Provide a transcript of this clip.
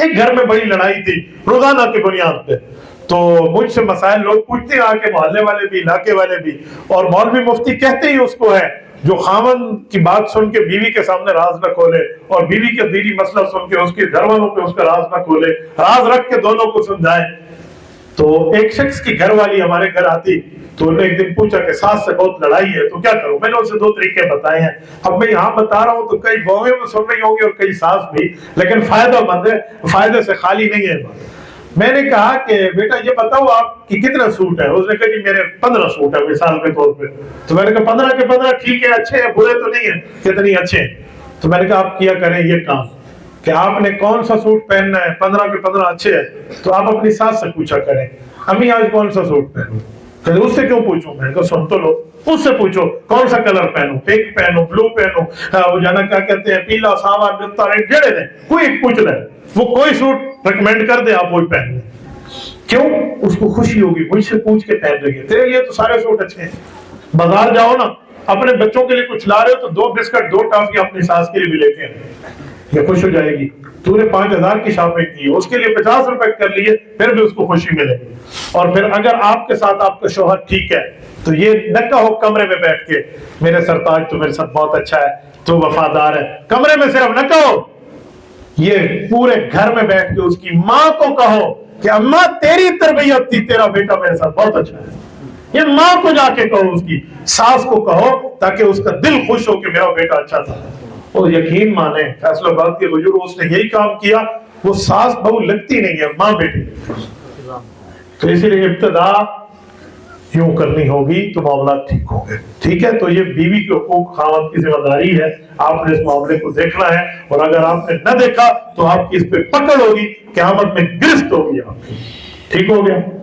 ایک گھر میں بڑی لڑائی تھی روزانہ کی بنیاد پہ، تو مجھ سے مسائل لوگ پوچھتے ہیں، آ کے محلے والے بھی، علاقے والے بھی، اور مولوی مفتی کہتے ہی اس کو ہے جو خاوند کی بات سن کے بیوی کے سامنے راز نہ کھولے، اور بیوی کے دینی مسئلہ سن کے اس کے گھر والوں پہ اس کا راز نہ کھولے، راز رکھ کے دونوں کو سمجھائے۔ تو ایک شخص کی گھر والی ہمارے گھر آتی تو انہوں نے ایک دن پوچھا کہ ساس سے بہت لڑائی ہے تو کیا کروں؟ میں نے اسے 2 طریقے بتائے ہیں، اب میں یہاں بتا رہا ہوں تو کئی بہویں میں سن رہی ہوں گی اور کئی ساس بھی، لیکن فائدہ مند ہے، فائدے سے خالی نہیں ہے۔ میں نے کہا کہ بیٹا یہ بتاؤ آپ کی کتنے سوٹ ہیں؟ اس نے کہا جی میرے 15 سوٹ ہیں مثال کے طور پہ۔ تو میں نے کہا 15 کے 15 ٹھیک ہے، اچھے ہیں، برے تو نہیں ہیں، کتنی اچھے ہیں؟ تو میں نے کہا آپ کیا کریں یہ کام کہ آپ نے کون سا سوٹ پہننا ہے، 15 کے 15 اچھے ہیں تو آپ اپنی ساس سے پوچھا کریں امی آج کون سا سوٹ پہنوں؟ کہ اس سے کیوں پوچھوں؟ میں نے کہا سن تو لو، اس سے پوچھو کون سا کلر پہنوں، پنک پہنوں، بلو پہنوں، وہ جانا کیا کہتے ہیں پیلا، ساوا، جتا، ریڈ، جڑے دیں، کوئی ایک پوچھ لیں، وہ کوئی سوٹ ریکمینڈ کر دے آپ وہی پہن لیں۔ کیوں؟ اس کو خوشی ہوگی مجھ سے پوچھ کے پہن رہی ہے، تیرے لیے تو سارے سوٹ اچھے ہیں۔ بازار جاؤ نا، اپنے بچوں کے لیے کچھ لا رہے ہو تو 2 بسکٹ 2 ٹافی اپنی ساس کے لیے بھی لے کے آئے، یہ خوش ہو جائے گی۔ تو نے 5000 کی شاپنگ کی، اس کے لیے 50 روپے کر لیے، پھر بھی اس کو خوشی ملے گی۔ اور پھر اگر آپ کے ساتھ آپ کا شوہر ٹھیک ہے تو یہ نہ کہو کمرے میں بیٹھ کے میرے سرتاج تو میرے ساتھ بہت اچھا ہے، تو وفادار ہے، کمرے میں صرف نہ کہو، یہ پورے گھر میں بیٹھ کے اس کی ماں کو کہو کہ اماں تیری تربیت تھی، تیرا بیٹا میرے ساتھ بہت اچھا ہے۔ یہ ماں کو جا کے کہو، اس کی ساس کو کہو، تاکہ اس کا دل خوش ہو کہ میرا بیٹا اچھا تھا۔ اور یقین مانے فیصلہ باد کے بزرگ اس نے یہی کام کیا، وہ ساس بہو لگتی نہیں ہے، ماں بیٹی۔ تو اسی لیے ابتدا یوں کرنی ہوگی تو معاملات ٹھیک ہوں گے، ٹھیک ہے؟ تو یہ بیوی کے حقوق خاوند کی ذمہ داری ہے، آپ نے اس معاملے کو دیکھنا ہے، اور اگر آپ نے نہ دیکھا تو آپ کی اس پہ پکڑ ہوگی، قیامت میں گرفت ہوگی آپ کی۔ ٹھیک ہو گیا؟